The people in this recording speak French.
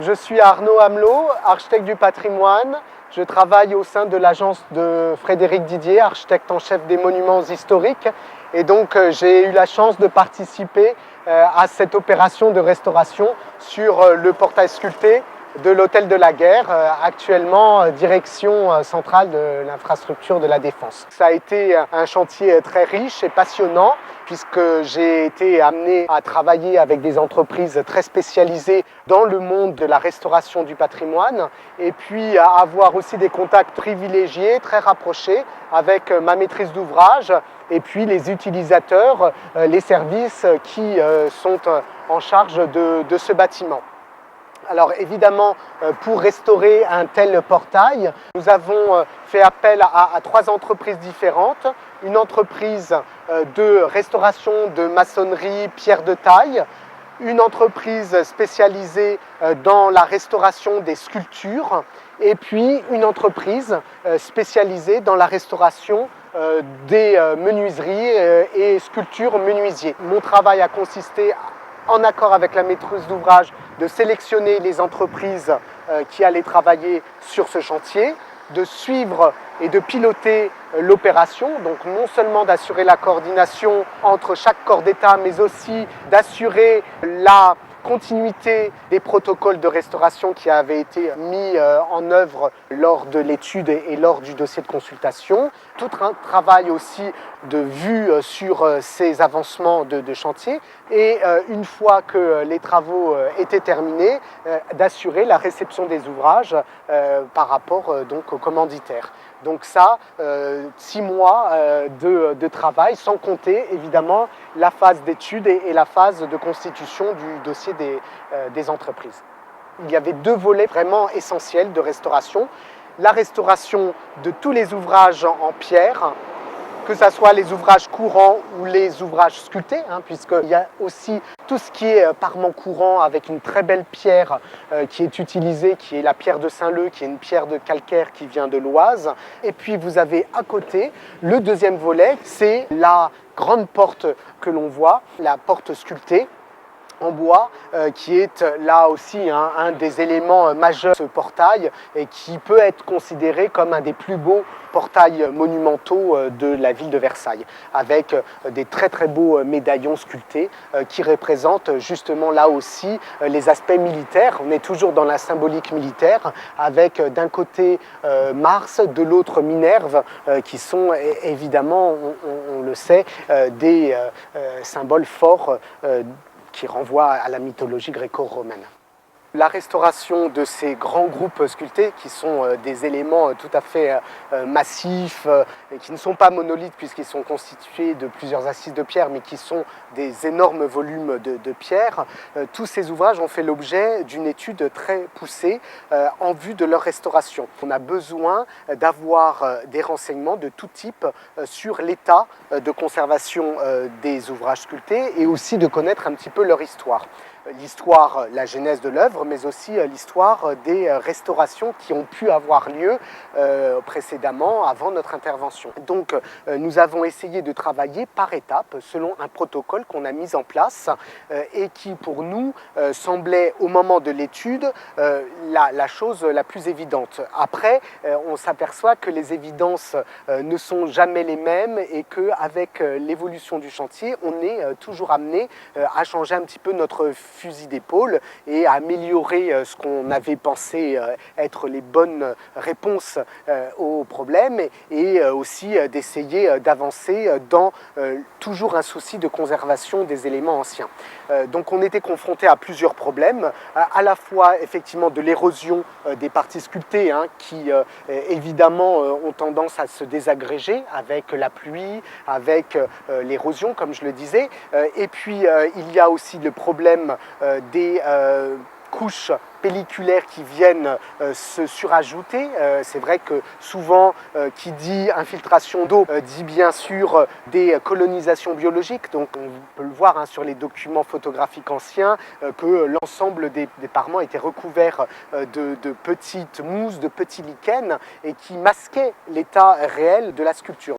Je suis Arnaud Amelot, architecte du patrimoine. Je travaille au sein de l'agence de Frédéric Didier, architecte en chef des monuments historiques. Et donc j'ai eu la chance de participer à cette opération de restauration sur le portail sculpté de l'Hôtel de la Guerre, actuellement direction centrale de l'infrastructure de la Défense. Ça a été un chantier très riche et passionnant puisque j'ai été amené à travailler avec des entreprises très spécialisées dans le monde de la restauration du patrimoine et puis à avoir aussi des contacts privilégiés, très rapprochés avec ma maîtrise d'ouvrage et puis les utilisateurs, les services qui sont en charge de ce bâtiment. Alors évidemment, pour restaurer un tel portail, nous avons fait appel à trois entreprises différentes. Une entreprise de restauration de maçonnerie, pierre de taille, une entreprise spécialisée dans la restauration des sculptures et puis une entreprise spécialisée dans la restauration des menuiseries et sculptures menuisiers. Mon travail a consisté, en accord avec la maîtrise d'ouvrage, de sélectionner les entreprises qui allaient travailler sur ce chantier, de suivre et de piloter l'opération, donc non seulement d'assurer la coordination entre chaque corps d'État, mais aussi d'assurer la continuité des protocoles de restauration qui avaient été mis en œuvre lors de l'étude et lors du dossier de consultation. Tout un travail aussi de vue sur ces avancements de chantier et une fois que les travaux étaient terminés, d'assurer la réception des ouvrages par rapport donc aux commanditaires. Donc ça, 6 mois de travail, sans compter évidemment la phase d'étude et la phase de constitution du dossier des entreprises. Il y avait deux volets vraiment essentiels de restauration. La restauration de tous les ouvrages en pierre, que ce soit les ouvrages courants ou les ouvrages sculptés, puisqu'il y a aussi tout ce qui est parement courant avec une très belle pierre qui est utilisée, qui est la pierre de Saint-Leu, qui est une pierre de calcaire qui vient de l'Oise. Et puis vous avez à côté le deuxième volet, c'est la grande porte que l'on voit, la porte sculptée en bois, qui est là aussi un des éléments majeurs de ce portail et qui peut être considéré comme un des plus beaux portails monumentaux de la ville de Versailles, avec des très très beaux médaillons sculptés qui représentent justement là aussi les aspects militaires. On est toujours dans la symbolique militaire, avec d'un côté Mars, de l'autre Minerve, qui sont évidemment, on le sait, des symboles forts qui renvoie à la mythologie gréco-romaine. La restauration de ces grands groupes sculptés, qui sont des éléments tout à fait massifs, et qui ne sont pas monolithes puisqu'ils sont constitués de plusieurs assises de pierre, mais qui sont des énormes volumes de pierre, tous ces ouvrages ont fait l'objet d'une étude très poussée en vue de leur restauration. On a besoin d'avoir des renseignements de tout type sur l'état de conservation des ouvrages sculptés et aussi de connaître un petit peu leur histoire. L'histoire, la genèse de l'œuvre, mais aussi l'histoire des restaurations qui ont pu avoir lieu précédemment, avant notre intervention. Donc nous avons essayé de travailler par étapes, selon un protocole qu'on a mis en place et qui, pour nous, semblait, au moment de l'étude, la chose la plus évidente. Après, on s'aperçoit que les évidences ne sont jamais les mêmes et qu'avec l'évolution du chantier, on est toujours amené à changer un petit peu notre fusil d'épaule et à améliorer ce qu'on avait pensé être les bonnes réponses aux problèmes et aussi d'essayer d'avancer dans toujours un souci de conservation des éléments anciens. Donc on était confronté à plusieurs problèmes, à la fois effectivement de l'érosion des parties sculptées qui évidemment ont tendance à se désagréger avec la pluie, avec l'érosion comme je le disais, et puis il y a aussi le problème des couches pelliculaires qui viennent se surajouter. C'est vrai que souvent, qui dit infiltration d'eau, dit bien sûr des colonisations biologiques. Donc on peut le voir sur les documents photographiques anciens, que l'ensemble des parements étaient recouverts de petites mousses, de petits lichens, et qui masquaient l'état réel de la sculpture.